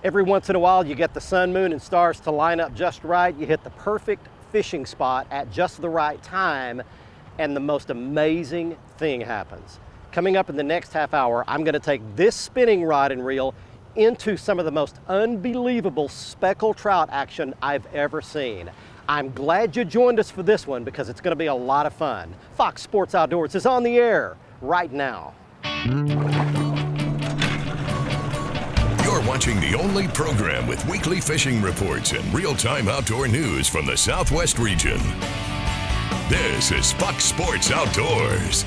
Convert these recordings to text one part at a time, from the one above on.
Every once in a while you get the sun, moon, and stars to line up just right. You hit the perfect fishing spot at just the right time, and the most amazing thing happens. Coming up in the next half hour, I'm going to take this spinning rod and reel into some of the most unbelievable speckled trout action I've ever seen. I'm glad you joined us for this one because it's going to be a lot of fun. Fox Sports Outdoors is on the air right now. You're watching the only program with weekly fishing reports and real-time outdoor news from the Southwest region. This is Fox Sports Outdoors.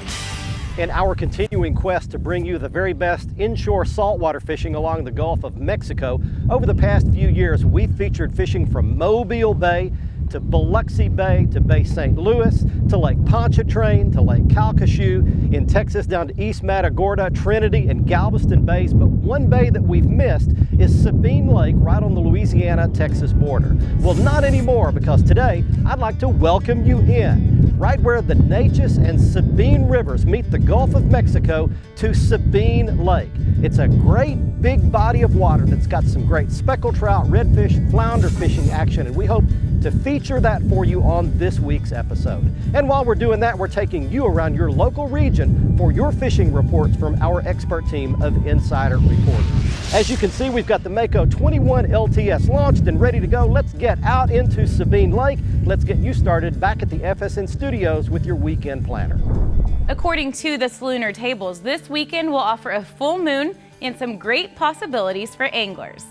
In our continuing quest to bring you the very best inshore saltwater fishing along the Gulf of Mexico, over the past few years, we've featured fishing from Mobile Bay to Biloxi Bay to Bay St. Louis to Lake Pontchartrain to Lake Calcasieu, in Texas down to East Matagorda, Trinity, and Galveston Bays. But one bay that we've missed is Sabine Lake, right on the Louisiana-Texas border. Well, not anymore, because today I'd like to welcome you in, right where the Neches and Sabine rivers meet the Gulf of Mexico, to Sabine Lake. It's a great big body of water that's got some great speckled trout, redfish, flounder fishing action, and we hope to feature that for you on this week's episode. And while we're doing that, we're taking you around your local region for your fishing reports from our expert team of insider reporters. As you can see, we've got the Mako 21 LTS launched and ready to go. Let's get out into Sabine Lake. Let's get you started back at the FSN studios with your weekend planner. According to the Lunar Tables, this weekend will offer a full moon and some great possibilities for anglers.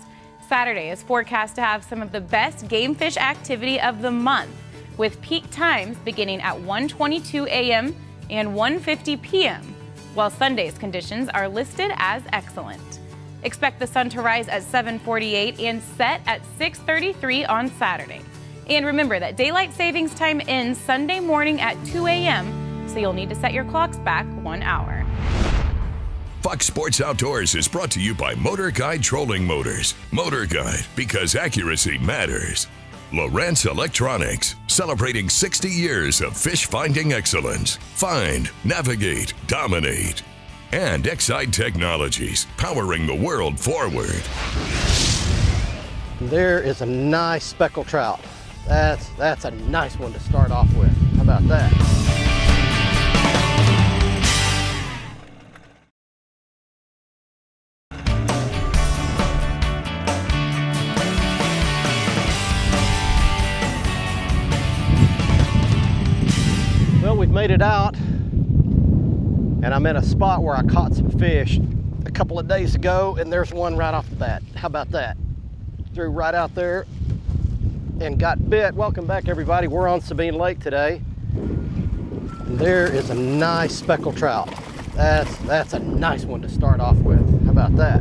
Saturday is forecast to have some of the best game fish activity of the month, with peak times beginning at 1:22 a.m. and 1:50 p.m., while Sunday's conditions are listed as excellent. Expect the sun to rise at 7:48 and set at 6:33 on Saturday. And remember that daylight savings time ends Sunday morning at 2 a.m., so you'll need to set your clocks back 1 hour. Fox Sports Outdoors is brought to you by Motor Guide Trolling Motors. Motor Guide, because accuracy matters. Lowrance Electronics, celebrating 60 years of fish finding excellence. Find, navigate, dominate. And Excite Technologies, powering the world forward. There is a nice speckled trout. That's a nice one to start off with. How about that? Well, we've made it out, and I'm in a spot where I caught some fish a couple of days ago, and there's one right off the bat. How about that? Threw right out there and got bit. Welcome back, everybody. We're on Sabine Lake today. And there is a nice speckled trout. That's a nice one to start off with. How about that?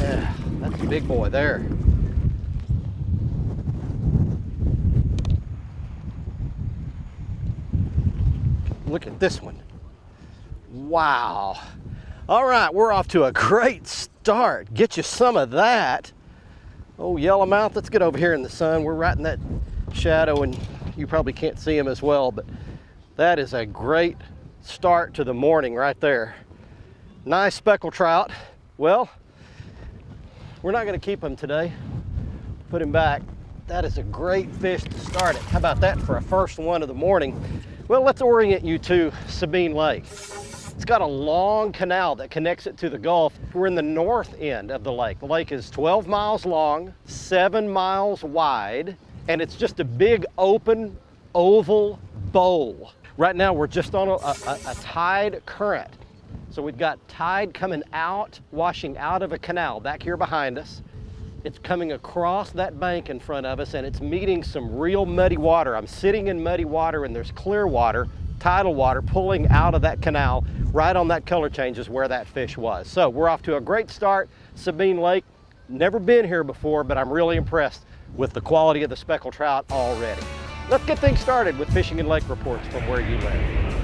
Yeah, that's a big boy there. Look at this one. Wow. All right, we're off to a great start. Get you some of that. Oh, yellowmouth, let's get over here in the sun. We're right in that shadow and you probably can't see him as well, but that is a great start to the morning right there. Nice speckled trout. Well, we're not gonna keep him today. Put him back. That is a great fish to start it. How about that for a first one of the morning? Well, let's orient you to Sabine Lake. It's got a long canal that connects it to the Gulf. We're in the north end of the lake. The lake is 12 miles long, 7 miles wide, and it's just a big open oval bowl. Right now we're just on a tide current. So we've got tide coming out, washing out of a canal back here behind us. It's coming across that bank in front of us and it's meeting some real muddy water. I'm sitting in muddy water and there's clear water, tidal water pulling out of that canal. Right on that color change is where that fish was. So we're off to a great start. Sabine Lake, never been here before, but I'm really impressed with the quality of the speckled trout already. Let's get things started with fishing and lake reports from where you live.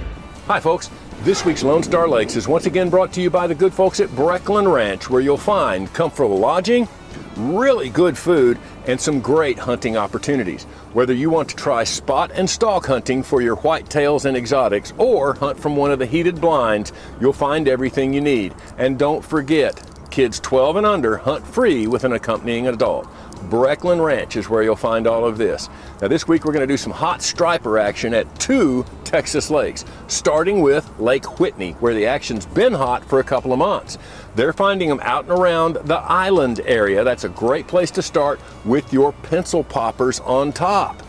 Hi folks, this week's Lone Star Lakes is once again brought to you by the good folks at Brecklin Ranch, where you'll find comfortable lodging really good food, and some great hunting opportunities. Whether you want to try spot and stalk hunting for your whitetails and exotics, or hunt from one of the heated blinds, you'll find everything you need. And don't forget, kids 12 and under hunt free with an accompanying adult. Brecklin Ranch is where you'll find all of this. Now this week we're going to do some hot striper action at 2 Texas lakes, starting with Lake Whitney, where the action's been hot for a couple of months. They're finding them out and around the island area. That's a great place to start with your pencil poppers on top.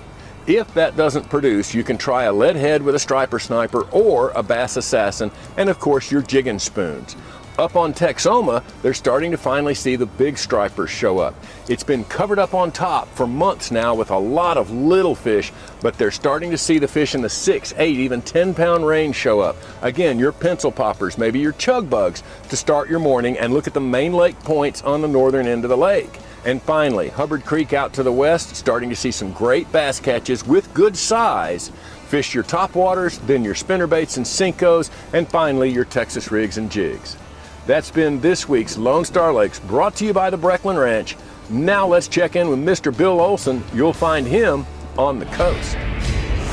If that doesn't produce, you can try a lead head with a striper sniper or a bass assassin, and of course your jigging spoons. Up on Texoma, they're starting to finally see the big stripers show up. It's been covered up on top for months now with a lot of little fish, but they're starting to see the fish in the 6, 8, even 10-pound range show up. Again, your pencil poppers, maybe your chug bugs to start your morning, and look at the main lake points on the northern end of the lake. And finally, Hubbard Creek out to the west, starting to see some great bass catches with good size. Fish your topwaters, then your spinnerbaits and Cincos, and finally your Texas rigs and jigs. That's been this week's Lone Star Lakes, brought to you by the Brecklin Ranch. Now let's check in with Mr. Bill Olson. You'll find him on the coast.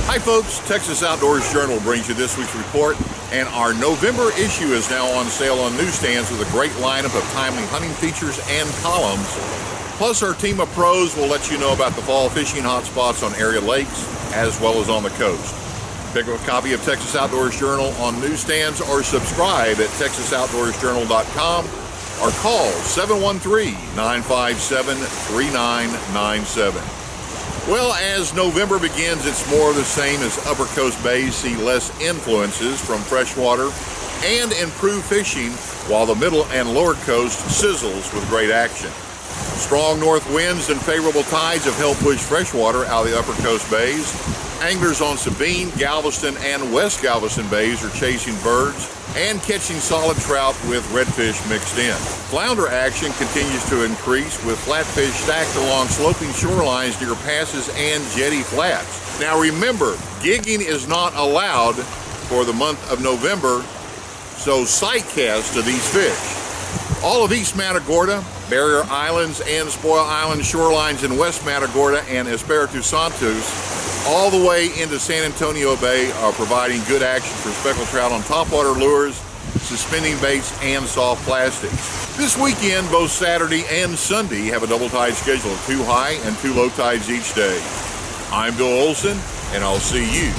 Hi folks, Texas Outdoors Journal brings you this week's report, and our November issue is now on sale on newsstands with a great lineup of timely hunting features and columns. Plus our team of pros will let you know about the fall fishing hotspots on area lakes as well as on the coast. Pick up a copy of Texas Outdoors Journal on newsstands or subscribe at texasoutdoorsjournal.com or call 713-957-3997. Well, as November begins, it's more of the same as Upper Coast bays see less influences from freshwater and improved fishing, while the middle and lower coast sizzles with great action. Strong north winds and favorable tides have helped push freshwater out of the Upper Coast bays. Anglers on Sabine, Galveston, and West Galveston bays are chasing birds and catching solid trout with redfish mixed in. Flounder action continues to increase with flatfish stacked along sloping shorelines near passes and jetty flats. Now remember, gigging is not allowed for the month of November, so sight cast to these fish. All of East Matagorda, Barrier Islands, and Spoil Island shorelines in West Matagorda and Espiritu Santos, all the way into San Antonio Bay, are providing good action for speckled trout on topwater lures, suspending baits, and soft plastics. This weekend, both Saturday and Sunday have a double tide schedule of 2 high and 2 low tides each day. I'm Bill Olson, and I'll see you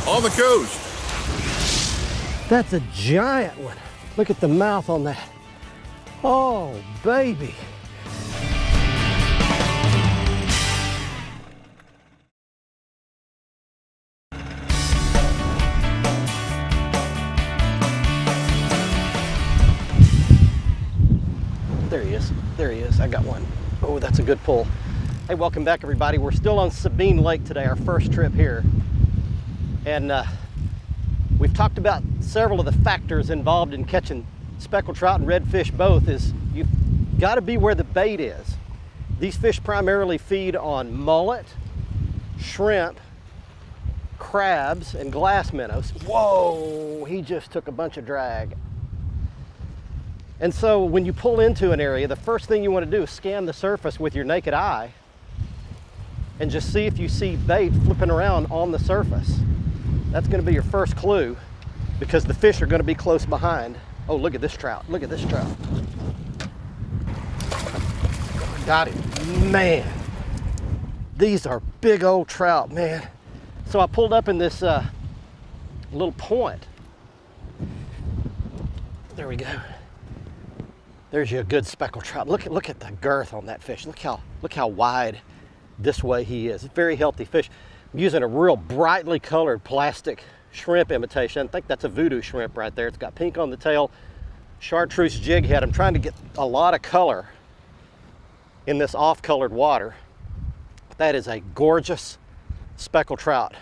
on the coast. That's a giant one. Look at the mouth on that. Oh, baby. There he is. There he is. I got one. Oh, that's a good pull. Hey, welcome back, everybody. We're still on Sabine Lake today, our first trip here. And we've talked about several of the factors involved in catching speckled trout and redfish both. Is you've got to be where the bait is. These fish primarily feed on mullet, shrimp, crabs, and glass minnows. Whoa, he just took a bunch of drag. And so when you pull into an area, the first thing you want to do is scan the surface with your naked eye and just see if you see bait flipping around on the surface. That's going to be your first clue, because the fish are going to be close behind. Oh, look at this trout. Look at this trout. Got him. Man, these are big old trout, man. So I pulled up in this little point. There we go. There's your good speckled trout. Look at the girth on that fish. Look how wide this way he is. Very healthy fish. I'm using a real brightly colored plastic shrimp imitation. I think that's a voodoo shrimp right there. It's got pink on the tail, chartreuse jig head. I'm trying to get a lot of color in this off-colored water. That is a gorgeous speckled trout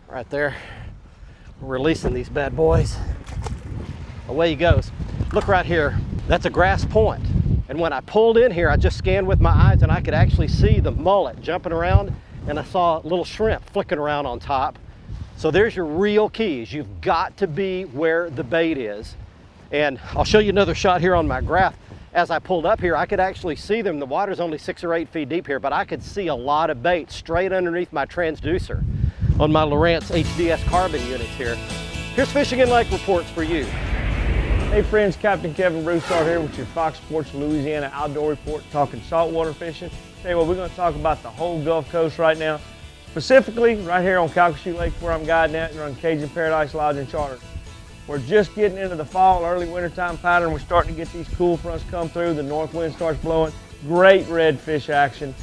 right there. We're releasing these bad boys. Away he goes. Look right here. That's a grass point. And when I pulled in here, I just scanned with my eyes and I could actually see the mullet jumping around, and I saw little shrimp flicking around on top. So there's your real keys. You've got to be where the bait is. And I'll show you another shot here on my graph. as I pulled up here, I could actually see them. The water's only 6 or 8 feet deep here, but I could see a lot of bait straight underneath my transducer on my Lowrance HDS carbon units here. Here's Fishing and Lake reports for you. Hey friends, Captain Kevin Broussard here with your Fox Sports Louisiana Outdoor Report, talking saltwater fishing. Tell you what, we're going to talk about the whole Gulf Coast right now, specifically right here on Calcasieu Lake where I'm guiding at and on Cajun Paradise Lodge and Charter. We're just getting into the fall, early wintertime pattern. We're starting to get these cool fronts come through. The north wind starts blowing. Great redfish action.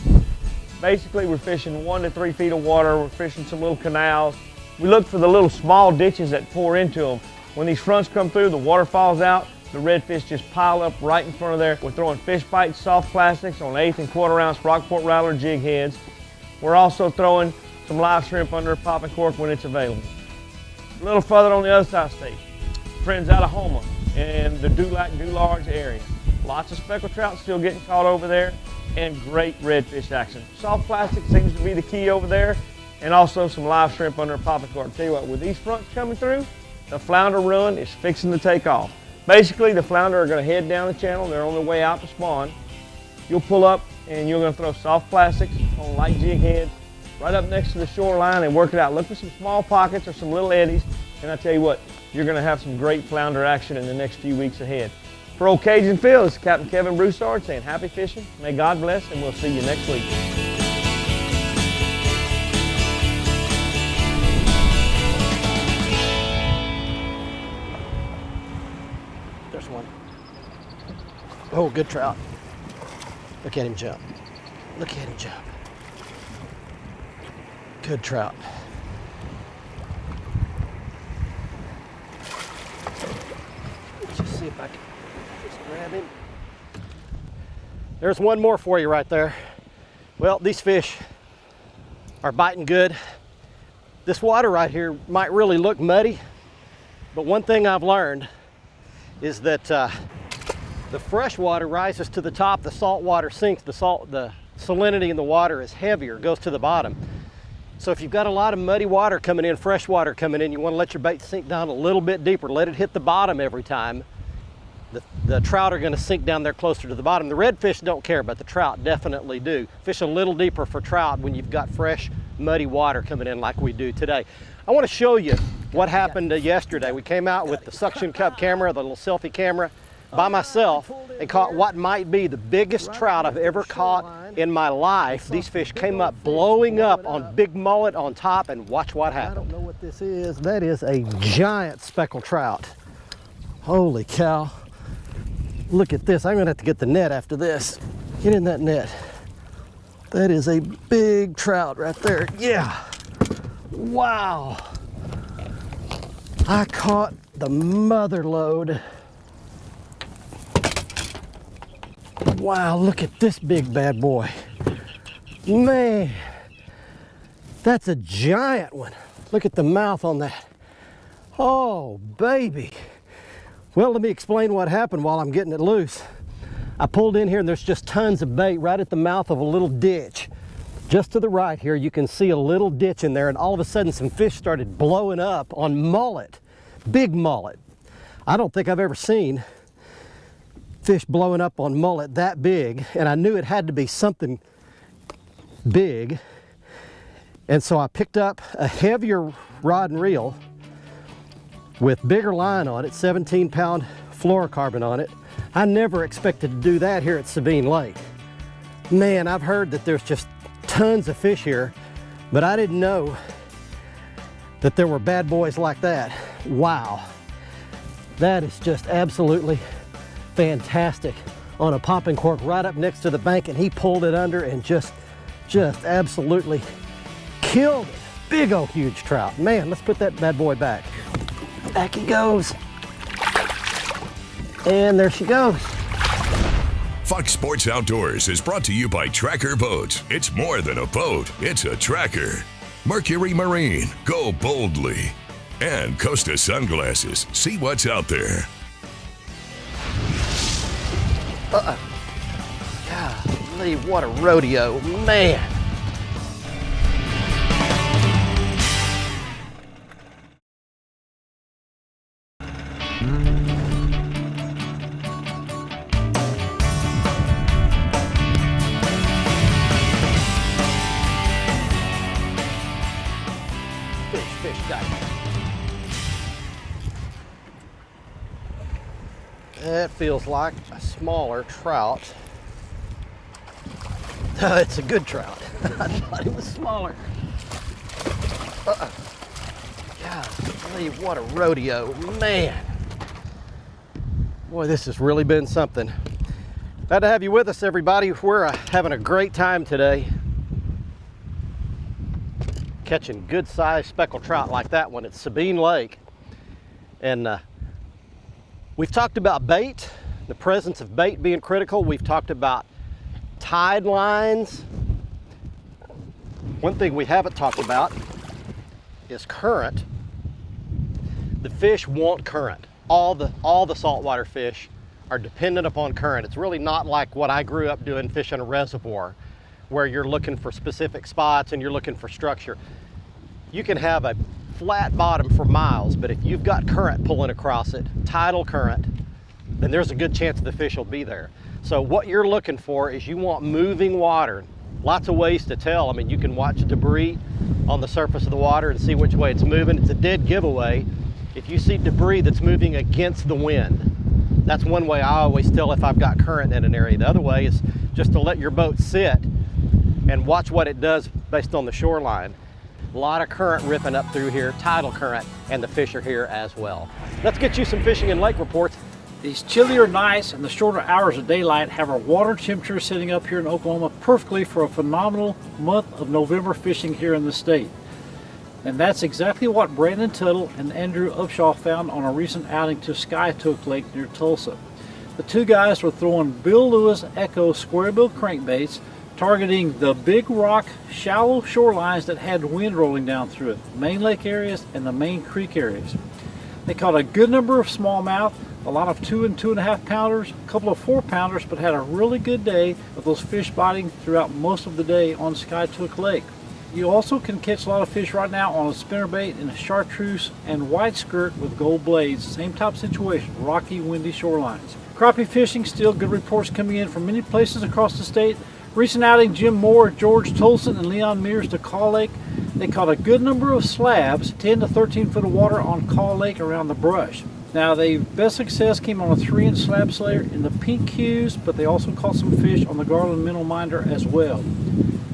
Basically, we're fishing 1 to 3 feet of water. We're fishing some little canals. We look for the little small ditches that pour into them. When these fronts come through, the water falls out, the redfish just pile up right in front of there. We're throwing fish bites, soft plastics on 1/8 and 1/4 ounce Rockport Rattler jig heads. We're also throwing some live shrimp under a popping cork when it's available. A little further on the other side of the state, friends out of Houma and the Dulac-Dularge area. Lots of speckled trout still getting caught over there and great redfish action. Soft plastic seems to be the key over there, and also some live shrimp under a popping cork. Tell you what, with these fronts coming through, the flounder run is fixing to take off. Basically, the flounder are going to head down the channel. They're on their way out to spawn. You'll pull up and you're going to throw soft plastics on light jig heads right up next to the shoreline and work it out. Look for some small pockets or some little eddies, and I tell you what, you're going to have some great flounder action in the next few weeks ahead. For Old Cajun Phil, this is Captain Kevin Broussard saying happy fishing, may God bless, and we'll see you next week. There's one. Oh, good trout. Look at him jump. Look at him jump. Good trout. Let's just see if I can just grab him. There's one more for you right there. Well, these fish are biting good. This water right here might really look muddy, but one thing I've learned is that the fresh water rises to the top, the salt water sinks, the salinity in the water is heavier, goes to the bottom. So if you've got a lot of muddy water coming in, fresh water coming in, you want to let your bait sink down a little bit deeper, let it hit the bottom every time. The trout are going to sink down there closer to the bottom. The redfish don't care, but the trout definitely do. Fish a little deeper for trout when you've got fresh, muddy water coming in like we do today. I want to show you what happened yesterday. We came out with the suction cup camera, the little selfie camera, by myself and caught what might be the biggest trout I've ever caught in my life. These fish came up blowing up on big mullet on top, and watch what happened. I don't know what this is. That is a giant speckled trout. Holy cow. Look at this. I'm gonna have to get the net after this. Get in that net. That is a big trout right there. Yeah. Wow. I caught the mother lode. Wow, look at this big bad boy. Man, that's a giant one. Look at the mouth on that. Oh, baby. Well, let me explain what happened while I'm getting it loose. I pulled in here and there's just tons of bait right at the mouth of a little ditch. Just to the right here, you can see a little ditch in there, and all of a sudden some fish started blowing up on mullet, big mullet. I don't think I've ever seen fish blowing up on mullet that big, and I knew it had to be something big. And so I picked up a heavier rod and reel with bigger line on it, 17-pound fluorocarbon on it. I never expected to do that here at Sabine Lake. Man, I've heard that there's just tons of fish here, but I didn't know that there were bad boys like that. Wow. That is just absolutely fantastic on a popping cork right up next to the bank, and he pulled it under and just absolutely killed it. Big old huge trout. Man, let's put that bad boy back. Back he goes. And there she goes. Fox Sports Outdoors is brought to you by Tracker Boats. It's more than a boat, it's a tracker. Mercury Marine, go boldly. And Costa Sunglasses, see what's out there. Golly, what a rodeo, man. like a smaller trout. It's a good trout. I thought it was smaller. Golly, what a rodeo, man. Boy, this has really been something. Glad to have you with us, everybody. We're having a great time today. Catching good-sized speckled trout like that one at Sabine Lake. And we've talked about bait, the presence of bait being critical. We've talked about tide lines. One thing we haven't talked about is current. The fish want current. All the saltwater fish are dependent upon current. It's really not like what I grew up doing, fishing a reservoir, where you're looking for specific spots and you're looking for structure. You can have a flat bottom for miles, but if you've got current pulling across it, tidal current, then there's a good chance the fish will be there. So what you're looking for is you want moving water. Lots of ways to tell. I mean, you can watch debris on the surface of the water and see which way it's moving. It's a dead giveaway if you see debris that's moving against the wind. That's one way I always tell if I've got current in an area. The other way is just to let your boat sit and watch what it does based on the shoreline. A lot of current ripping up through here, tidal current, and the fish are here as well. Let's get you some fishing and lake reports. These chillier nights and the shorter hours of daylight have our water temperature sitting up here in Oklahoma perfectly for a phenomenal month of November fishing here in the state. And that's exactly what Brandon Tuttle and Andrew Upshaw found on a recent outing to Skytook Lake near Tulsa. The two guys were throwing Bill Lewis Echo square-bill crankbaits, targeting the big rock, shallow shorelines that had wind rolling down through it, main lake areas and the main creek areas. They caught a good number of smallmouth, a lot of 2 and 2.5 pounders, a couple of 4 pounders, but had a really good day of those fish biting throughout most of the day on Skytook Lake. You also can catch a lot of fish right now on a spinnerbait in a chartreuse and white skirt with gold blades. Same type of situation, rocky, windy shorelines. Crappie fishing, still good reports coming in from many places across the state. Recent outing, Jim Moore, George Tolson, and Leon Mears to Call Lake. They caught a good number of slabs, 10 to 13 foot of water on Call Lake around the brush. Now, the best success came on a 3-inch slab slayer in the pink cues, but they also caught some fish on the Garland minnow minder as well.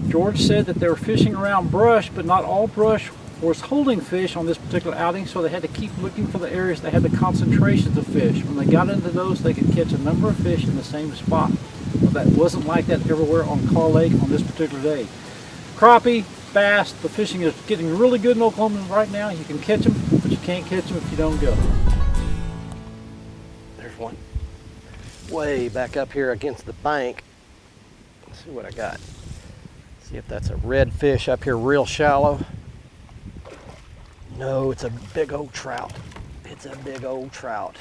George said that they were fishing around brush, but not all brush was holding fish on this particular outing, so they had to keep looking for the areas that had the concentrations of fish. When they got into those, they could catch a number of fish in the same spot. Well, that wasn't like that everywhere on Call Lake on this particular day. Crappie, bass, the fishing is getting really good in Oklahoma right now. You can catch them, but you can't catch them if you don't go. There's one way back up here against the bank. Let's see what I got. See if that's a red fish up here real shallow. No, it's a big old trout. It's a big old trout.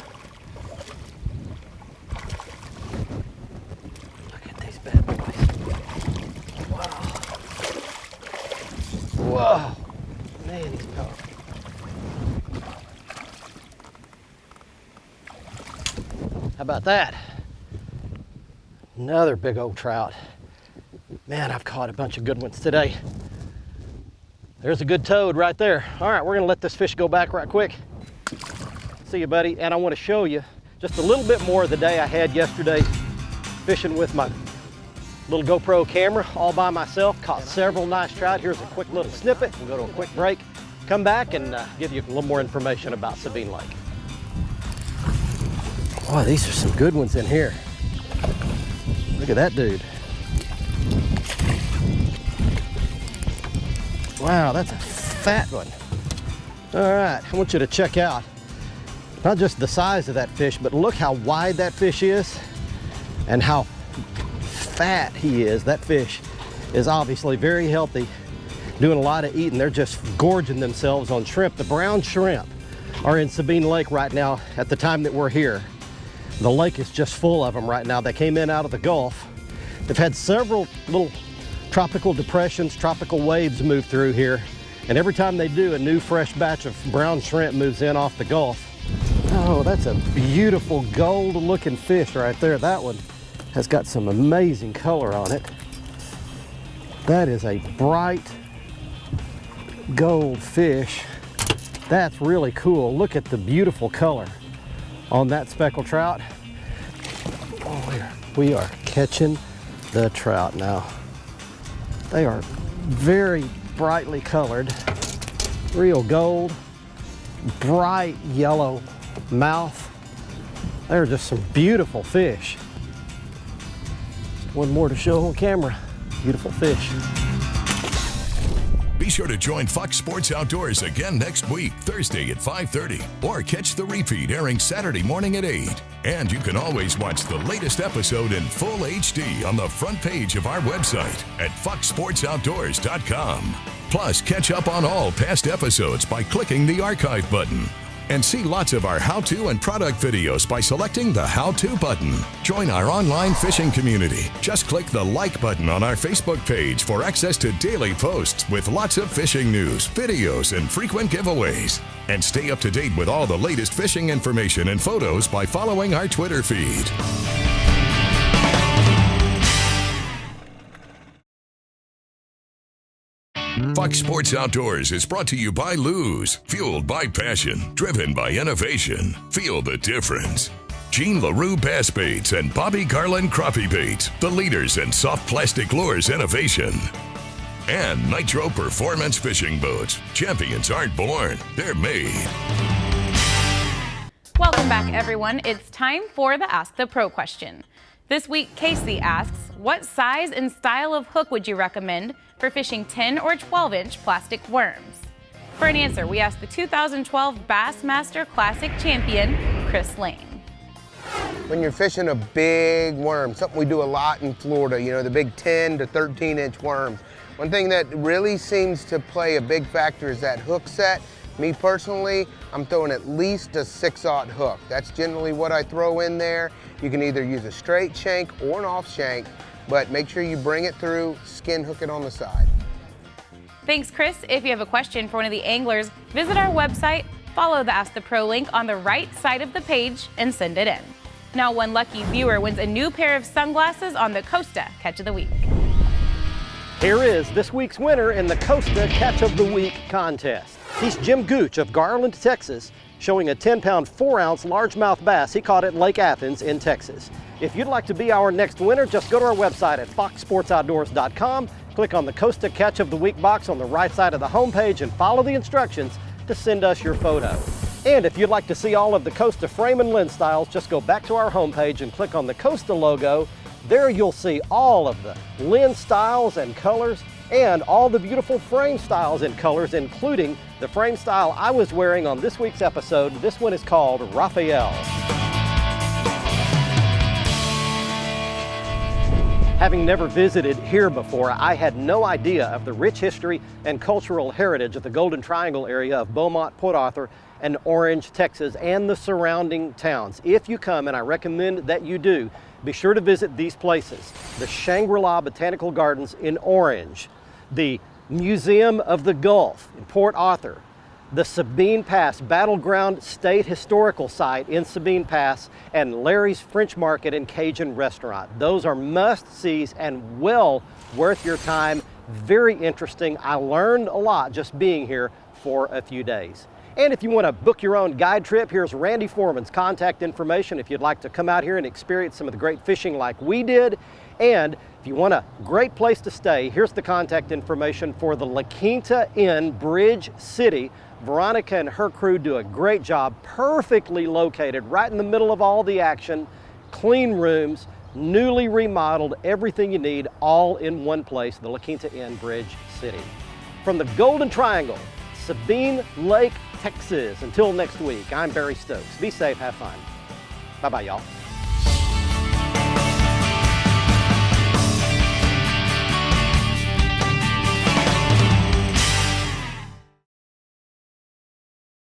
Look at these bad boys. Wow. Whoa. Man, he's powerful. How about that? Another big old trout. Man, I've caught a bunch of good ones today. There's a good toad right there. All right, we're gonna let this fish go back right quick. See you, buddy. And I wanna show you just a little bit more of the day I had yesterday fishing with my little GoPro camera all by myself. Caught several nice trout. Here's a quick little snippet. We'll go to a quick break. Come back and give you a little more information about Sabine Lake. Boy, these are some good ones in here. Look at that dude. Wow, that's a fat one. All right, I want you to check out not just the size of that fish, but look how wide that fish is and how fat he is. That fish is obviously very healthy, doing a lot of eating. They're just gorging themselves on shrimp. The brown shrimp are in Sabine Lake right now at the time that we're here. The lake is just full of them right now. They came in out of the Gulf. They've had several little tropical depressions, tropical waves move through here. And every time they do, a new fresh batch of brown shrimp moves in off the Gulf. Oh, that's a beautiful gold looking fish right there. That one has got some amazing color on it. That is a bright gold fish. That's really cool. Look at the beautiful color on that speckled trout. We are catching the trout now. They are very brightly colored, real gold, bright yellow mouth. They're just some beautiful fish. One more to show on camera. Beautiful fish. Be sure to join Fox Sports Outdoors again next week, Thursday at 5:30, or catch the repeat airing Saturday morning at 8. And you can always watch the latest episode in full HD on the front page of our website at foxsportsoutdoors.com. Plus, catch up on all past episodes by clicking the archive button. And see lots of our how-to and product videos by selecting the how-to button. Join our online fishing community. Just click the like button on our Facebook page for access to daily posts with lots of fishing news, videos, and frequent giveaways. And stay up to date with all the latest fishing information and photos by following our Twitter feed. Fox Sports Outdoors is brought to you by Luz, fueled by passion, driven by innovation. Feel the difference. Jean LaRue Bass Baits and Bobby Garland Crappie Baits, the leaders in soft plastic lures innovation. And Nitro Performance Fishing Boats. Champions aren't born, they're made. Welcome back, everyone. It's time for the Ask the Pro question. This week, Casey asks, what size and style of hook would you recommend for fishing 10 or 12-inch plastic worms? For an answer, we asked the 2012 Bassmaster Classic champion, Chris Lane. When you're fishing a big worm, something we do a lot in Florida, you know, the big 10 to 13-inch worms, one thing that really seems to play a big factor is that hook set. Me personally, I'm throwing at least a 6/0 hook. That's generally what I throw in there. You can either use a straight shank or an off shank, but make sure you bring it through, skin hook it on the side. Thanks, Chris. If you have a question for one of the anglers, visit our website, follow the Ask the Pro link on the right side of the page, and send it in. Now, one lucky viewer wins a new pair of sunglasses on the Costa Catch of the Week. Here is this week's winner in the Costa Catch of the Week contest. He's Jim Gooch of Garland, Texas, showing a 10-pound, 4-ounce largemouth bass he caught at Lake Athens in Texas. If you'd like to be our next winner, just go to our website at foxsportsoutdoors.com, click on the Costa Catch of the Week box on the right side of the homepage, and follow the instructions to send us your photo. And if you'd like to see all of the Costa frame and lens styles, just go back to our homepage and click on the Costa logo. There you'll see all of the lens styles and colors and all the beautiful frame styles and colors, including the frame style I was wearing on this week's episode. This one is called Raphael. Having never visited here before, I had no idea of the rich history and cultural heritage of the Golden Triangle area of Beaumont, Port Arthur, and Orange, Texas, and the surrounding towns. If you come, and I recommend that you do, be sure to visit these places: the Shangri-La Botanical Gardens in Orange, the Museum of the Gulf in Port Arthur, the Sabine Pass Battleground State Historical Site in Sabine Pass, and Larry's French Market and Cajun Restaurant. Those are must-sees and well worth your time. Very interesting. I learned a lot just being here for a few days. And if you want to book your own guide trip, here's Randy Foreman's contact information if you'd like to come out here and experience some of the great fishing like we did. And if you want a great place to stay, here's the contact information for the La Quinta Inn, Bridge City. Veronica and her crew do a great job, perfectly located right in the middle of all the action, clean rooms, newly remodeled, everything you need all in one place, the La Quinta Inn, Bridge City. From the Golden Triangle, Sabine Lake, Texas. Until next week, I'm Barry Stokes. Be safe, have fun. Bye-bye, y'all.